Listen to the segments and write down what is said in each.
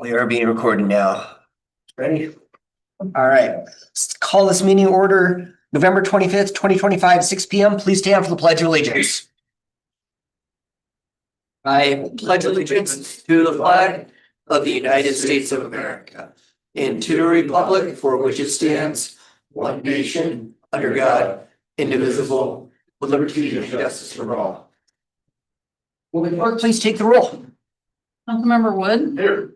We are being recorded now. Ready? All right, let's call this meeting order November 25th, 2025, 6 p.m. Please stand for the Pledge of Allegiance. I pledge allegiance to the flag of the United States of America and to the republic for which it stands, one nation, under God, indivisible, with liberty and justice for all. Will the clerk please take the roll? Councilmember Wood. Here.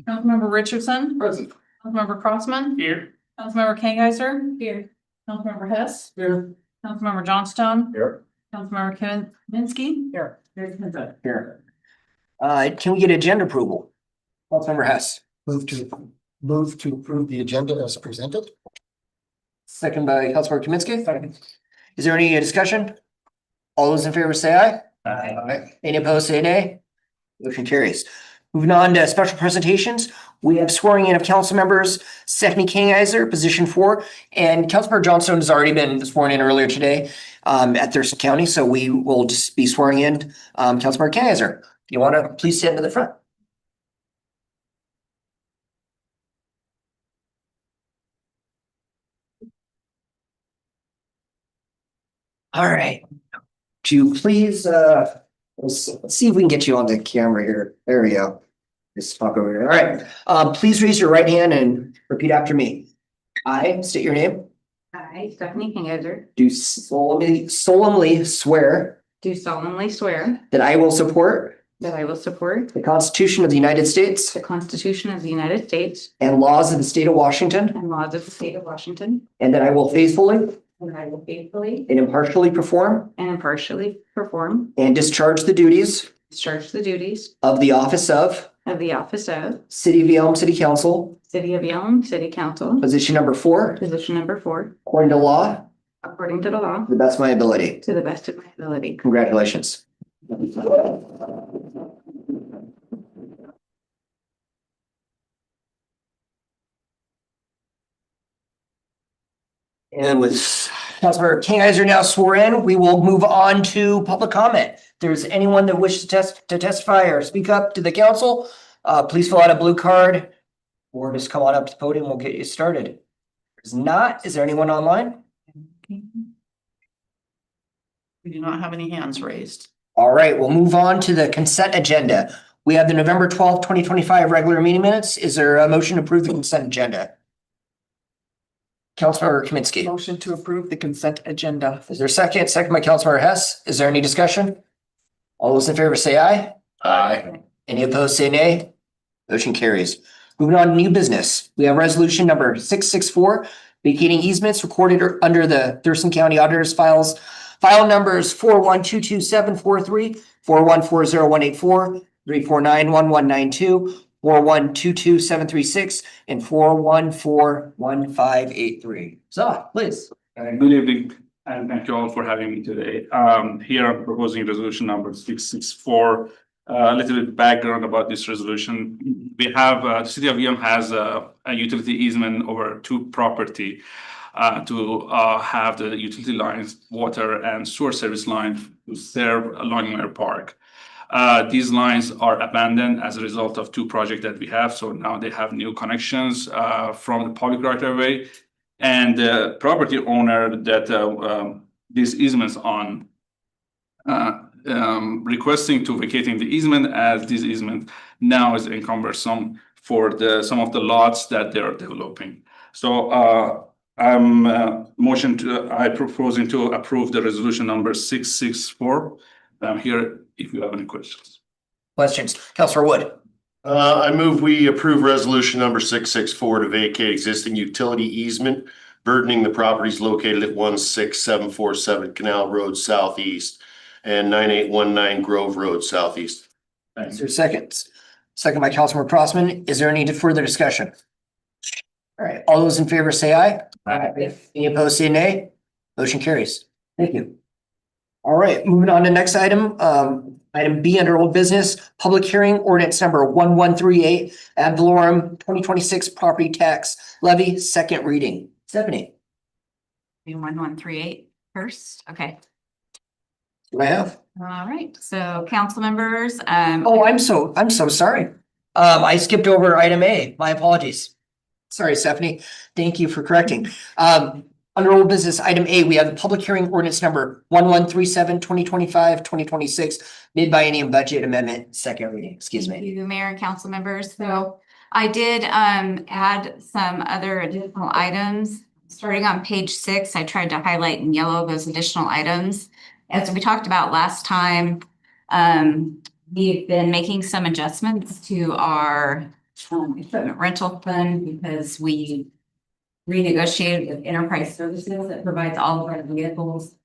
Councilmember Richardson. Present. Councilmember Crossman. Here. Councilmember Kangeiser. Here. Councilmember Hess. Here. Councilmember Johnstone. Here. Councilmember Kaminsky. Here. Here. Can we get agenda approval? Councilmember Hess. Move to approve the agenda as presented. Second by Councilmember Kaminsky. Second. Is there any discussion? All those in favor say aye. Aye. Any opposed say nay. Motion carries. Moving on to special presentations, we have swearing in of council members Stephanie Kangeiser, position 4, and Councilmember Johnstone has already been sworn in earlier today at Thurston County, so we will just be swearing in Councilmember Kangeiser. You want to please stand to the front? All right. Do you please let's see if we can get you on the camera here. There we go. Just pop over here. All right. Please raise your right hand and repeat after me. I state your name. I, Stephanie Kangeiser, Do solemnly swear do solemnly swear that I will support that I will support the Constitution of the United States the Constitution of the United States and laws of the state of Washington, and laws of the state of Washington, and that I will faithfully and I will faithfully and impartially perform and impartially perform, and discharge the duties discharge the duties of the office of of the office of City of Yelm City Council, City of Yelm City Council, position number 4, position number 4, according to law, according to the law, to the best of my ability. to the best of my ability. Congratulations. And with Councilmember Kangeiser now sworn in, we will move on to public comment. If there's anyone that wishes to testify or speak up to the council, please fill out a blue card or just come on up to the podium. We'll get you started. If there's not, is there anyone online? We do not have any hands raised. All right, we'll move on to the consent agenda. We have the November 12th, 2025 regular meeting minutes. Is there a motion to approve the consent agenda? Councilmember Kaminsky. Motion to approve the consent agenda. Is there a second? Second by Councilmember Hess. Is there any discussion? All those in favor say aye. Aye. Any opposed say nay. Motion carries. Moving on to new business. We have resolution number 664, vacating easements recorded under the Thurston County Auditor's files. File numbers 4122743, 4140184, 3491192, 4122736, and 4141583. So, please. Good evening, and thank you all for having me today. Here I'm proposing resolution number 664. A little bit background about this resolution. We have, the city of Yelm has a utility easement over 2 property to have the utility lines, water and sewer service line to serve Longmire Park. These lines are abandoned as a result of 2 projects that we have. So now they have new connections from the public right of way, and the property owner that these easements on requesting to vacating the easement, as this easement now is encumbersome for some of the lots that they are developing. So I'm proposing to approve the resolution number 664. I'm here if you have any questions. Questions? Councilor Wood. I move we approve resolution number 664 to vacate existing utility easement burdening the properties located at 16747 Canal Road Southeast and 9819 Grove Road Southeast. Is there seconds? Second by Councilmember Crossman. Is there any further discussion? All right, all those in favor say aye. Aye. Any opposed say nay. Motion carries. Thank you. All right, moving on to next item. Item B under old business, public hearing ordinance number 1138, ad valorem 2026 property tax levy, second reading. Stephanie, Do 1138 first. Okay. what do I have? All right. So council members, Oh, I'm so sorry. I skipped over item A. My apologies. Sorry, Stephanie. Thank you for correcting. Under old business, item A, we have the public hearing ordinance number 1137-2025-2026 mid-biennium budget amendment, second reading, excuse Thank me. you, Mayor and council members. So I did add some other additional items. Starting on page 6, I tried to highlight in yellow those additional items. As we talked about last time, we've been making some adjustments to our equipment rental fund because we renegotiated with Enterprise Services that provides all of our vehicles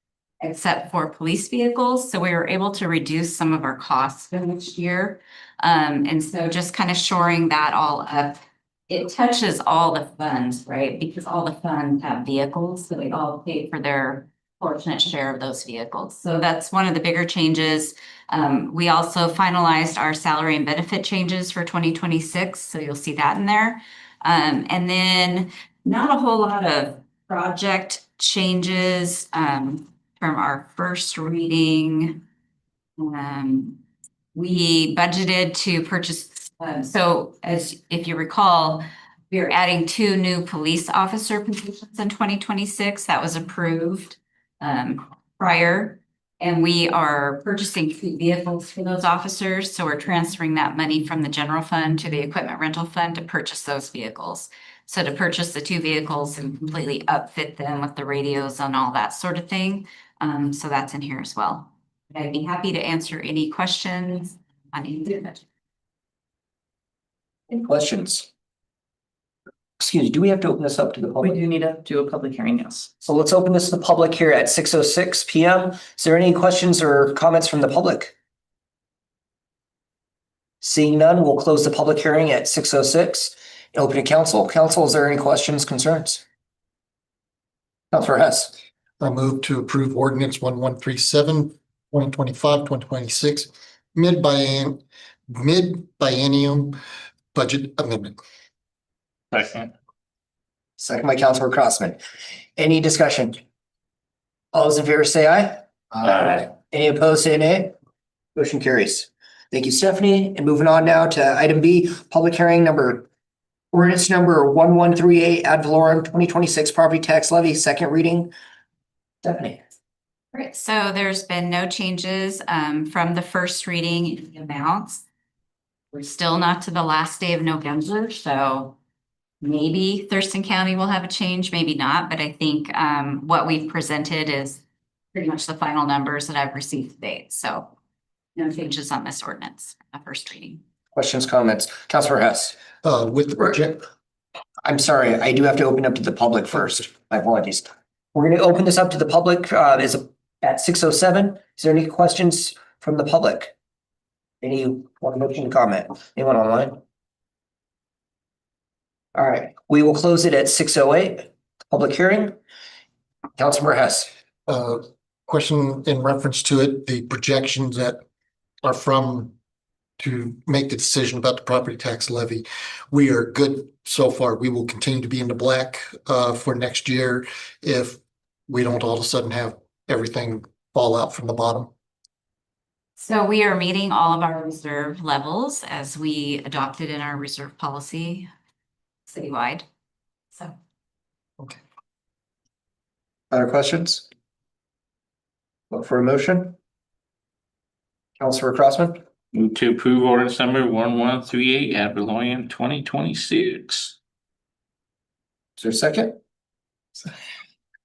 except for police vehicles. So we were able to reduce some of our costs for next year. And so just kind of shoring that all up. It touches all the funds, right? Because all the funds have vehicles, so they all pay for their fortunate share of those vehicles. So that's one of the bigger changes. We also finalized our salary and benefit changes for 2026, so you'll see that in there. And then not a whole lot of project changes from our first reading. We budgeted to purchase, so as if you recall, we are adding 2 new police officer positions in 2026. That was approved prior. And we are purchasing 2 vehicles for those officers. So we're transferring that money from the general fund to the equipment rental fund to purchase those vehicles. So to purchase the 2 vehicles and completely upfit them with the radios and all that sort of thing. So that's in here as well. I'd be happy to answer any questions on any of it. Any questions? Excuse me, do we have to open this up to the We public? do need to do a public hearing, yes. So let's open this to the public here at 6:06 PM. Is there any questions or comments from the public? Seeing none, we'll close the public hearing at 6:06 and open to council. Council, is there any questions, concerns? Councilor Hess. I move to approve ordinance 1137-2025-2026 mid-biennium budget amendment. Second. Second by Councilor Crossman. Any discussion? All those in favor say aye. Aye. Any opposed, say nay. Motion carries. Thank you, Stephanie. And moving on now to item B, public hearing ordinance number 1138 ad valorem 2026 property tax levy, second reading. Stephanie. Right, so there's been no changes from the first reading in the amounts. We're still not to the last day of November, so maybe Thurston County will have a change, maybe not, but I think what we've presented is pretty much the final numbers that I've received to date, so no changes on this ordinance, the first reading. Questions, comments? Councilor Hess. With the project, I'm sorry, I do have to open up to the public first. My apologies. We're going to open this up to the public is at 6:07. Is there any questions from the public? Anyone wishing to comment? Anyone online? All right, we will close it at 6:08. Public hearing. Councilor Hess. question in reference to it, the projections that are from to make the decision about the property tax levy. We are good so far. We will continue to be in the black for next year if we don't all of a sudden have everything fall out from the bottom. So we are meeting all of our reserve levels as we adopted in our reserve policy citywide. So. Okay. Other questions? Look for a motion. Councilor Crossman. Move to approve ordinance number 1138 ad valorem 2026. Is there a second?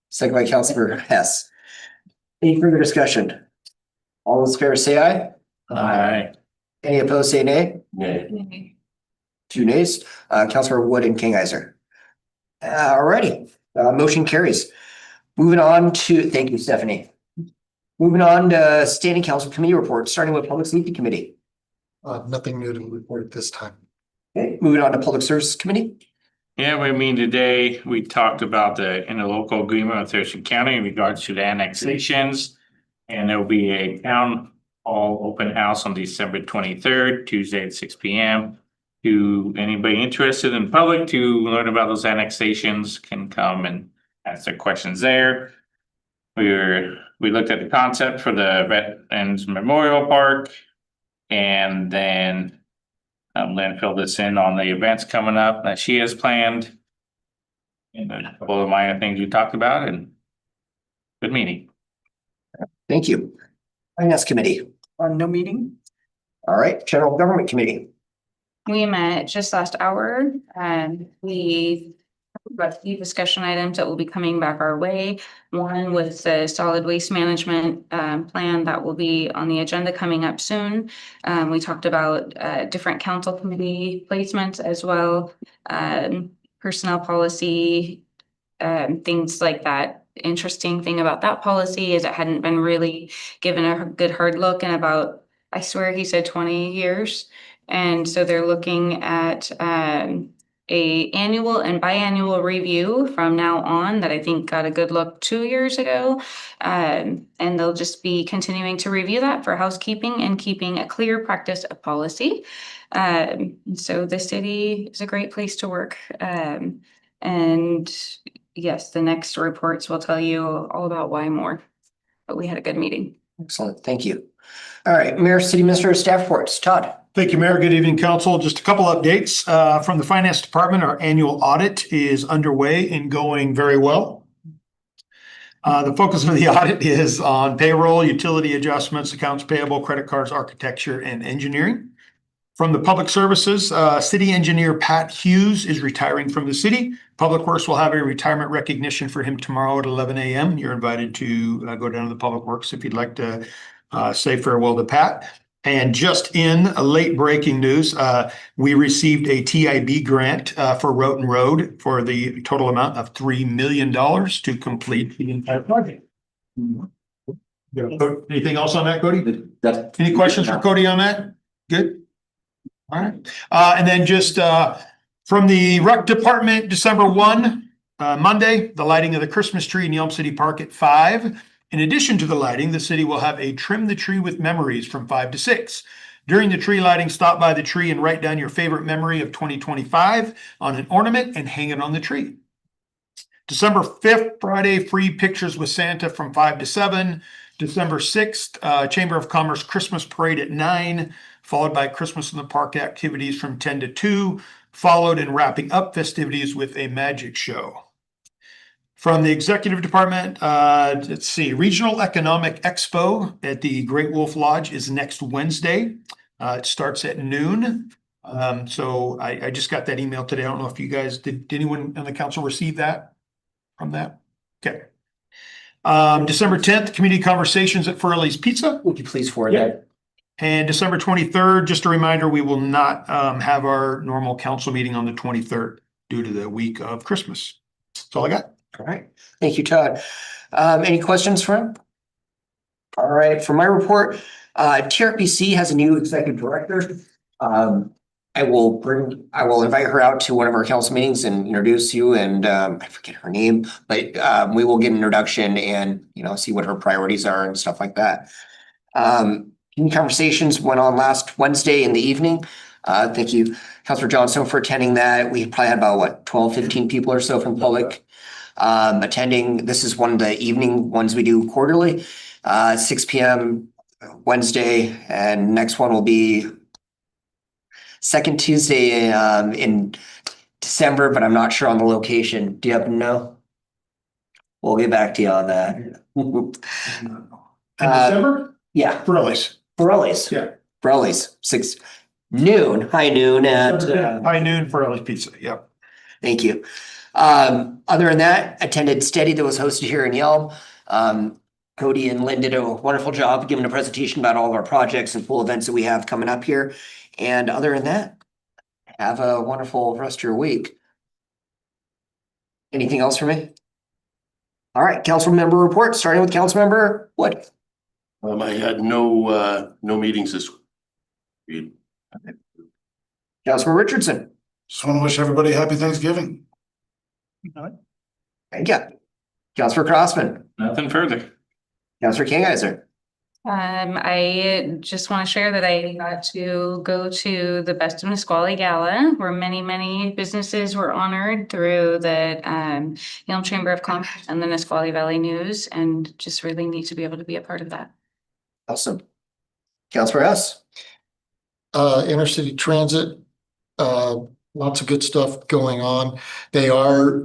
Second by Councilor Hess. Any further discussion? All those in favor say aye. Aye. Any opposed say nay. Nay. 2 nays. Councilor Wood and Kingizer. Alrighty, motion carries. Moving on to, thank you, Stephanie. Moving on to standing council committee reports, starting with Public Safety Committee. Nothing new to report at this time. Okay, moving on to Public Services Committee. Yeah, I mean, today we talked about the interlocal agreement with Thurston County in regards to the annexations. And there'll be a town hall open house on December 23rd, Tuesday at 6 p.m. To anybody interested in public to learn about those annexations can come and ask their questions there. We looked at the concept for the Veterans Memorial Park. And then Lynn filled us in on the events coming up that she has planned. And a couple of minor things you talked about, and good meeting. Thank you. Finance Committee. No meeting? All right, General Government Committee. We met just last hour and we talked about a few discussion items that will be coming back our way. One was the solid waste management plan that will be on the agenda coming up soon. We talked about different council committee placements as well, personnel policy, things like that. Interesting thing about that policy is it hadn't been really given a good hard look in about, I swear he said 20 years. And so they're looking at a annual and biannual review from now on that I think got a good look 2 years ago. And they'll just be continuing to review that for housekeeping and keeping a clear practice of policy. So the city is a great place to work. And yes, the next reports will tell you all about why more. But we had a good meeting. Excellent, thank you. All right, Mayor, City Minister, staff reports. Todd. Thank you, Mayor. Good evening, Council. Just a couple updates from the Finance Department. Our annual audit is underway and going very well. The focus of the audit is on payroll, utility adjustments, accounts payable, credit cards, architecture, and engineering. From the public services, city engineer Pat Hughes is retiring from the city. Public Works will have a retirement recognition for him tomorrow at 11 a.m. You're invited to go down to the Public Works if you'd like to say farewell to Pat. And just in late breaking news, we received a TIB grant for Roten Road for the total amount of $3 million to complete the entire project. Anything else on that, Cody? Any questions for Cody on that? Good. All right. And then just from the rec department, December 1, Monday, the lighting of the Christmas tree in Yelm City Park at 5. In addition to the lighting, the city will have a Trim the Tree with Memories from 5 to 6. During the tree lighting, stop by the tree and write down your favorite memory of 2025 on an ornament and hang it on the tree. December 5th, Friday, free pictures with Santa from 5 to 7. December 6th, Chamber of Commerce Christmas Parade at 9, followed by Christmas in the Park activities from 10 to 2, followed and wrapping up festivities with a magic show. From the executive department, let's see, Regional Economic Expo at the Great Wolf Lodge is next Wednesday. It starts at noon. So I just got that email today. I don't know if you guys, did anyone on the council receive that from that? Okay. December 10th, community conversations at Furley's Pizza. Would you please forward that? And December 23rd, just a reminder, we will not have our normal council meeting on the 23rd due to the week of Christmas. That's all I got. All right, thank you, Todd. Any questions for him? All right, for my report, TRPC has a new executive director. I will invite her out to one of our council meetings and introduce you, and I forget her name, but we will get an introduction and, see what her priorities are and stuff like that. Conversations went on last Wednesday in the evening. Thank you, Councilor Johnson, for attending that. We probably had about 12, 15 people or so from public attending. This is one of the evening ones we do quarterly, 6 p.m. Wednesday, and next one will be second Tuesday in December, but I'm not sure on the location. Do you happen to know? We'll get back to you on that. In December? Yeah. Furley's. Borelli's. Yeah. Borelli's, high noon at High noon Furley's Pizza. Yep. Thank you. Other than that, attended Steady that was hosted here in Yelm. Cody and Lynn did a wonderful job giving a presentation about all of our projects and cool events that we have coming up here. And other than that, have a wonderful rest of your week. Anything else for me? All right, council member report, starting with council member Wood. I had no meetings this week. Councilman Richardson. Just want to wish everybody happy Thanksgiving. Thank you. Councilor Crossman. Nothing further. Councilor Kingheiser. I just want to share that I got to go to the Best of Nisqually Gala, where many businesses were honored through the Yelm Chamber of Commerce and the Nisqually Valley News, and just really neat to be able to be a part of that. Awesome. Councilor Hess. Intercity Transit lots of good stuff going on. They're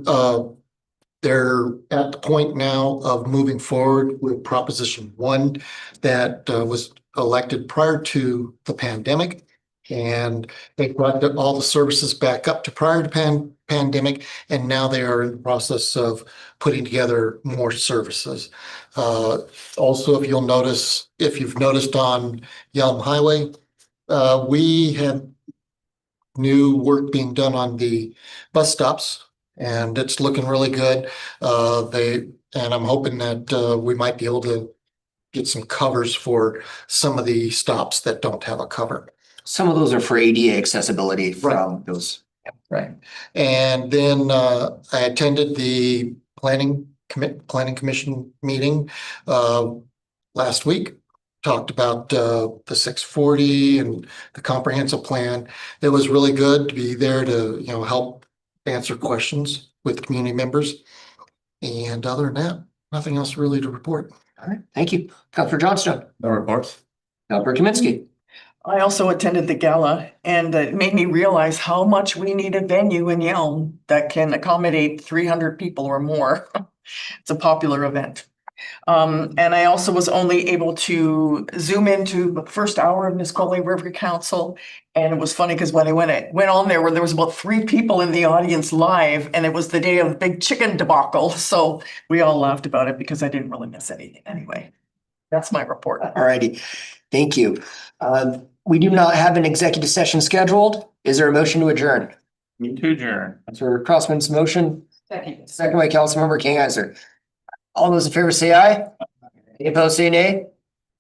at the point now of moving forward with Proposition 1 that was elected prior to the pandemic. And they brought all the services back up to prior to pandemic, and now they are in the process of putting together more services. Also, if you've noticed on Yelm Highway, we have new work being done on the bus stops, and it's looking really good. And I'm hoping that we might be able to get some covers for some of the stops that don't have a cover. Some of those are for ADA accessibility from those. Right. And then I attended the planning commission meeting last week. Talked about the 640 and the comprehensive plan. It was really good to be there to, help answer questions with community members. And other than that, nothing else really to report. All right, thank you. Councilor Johnstone. No reports. Councilor Kaminsky. I also attended the gala, and it made me realize how much we need a venue in Yelm that can accommodate 300 people or more. It's a popular event. And I also was only able to zoom into the first hour of Nisqually River Council. And it was funny because when I went on there, where there was about 3 people in the audience live, and it was the day of the big chicken debacle. So we all laughed about it because I didn't really miss anything anyway. That's my report. All righty, thank you. We do not have an executive session scheduled. Is there a motion to adjourn? Me to adjourn. Councilor Crossman's motion, Second. second by Councilmember King. All those in favor say aye. Any opposed say nay.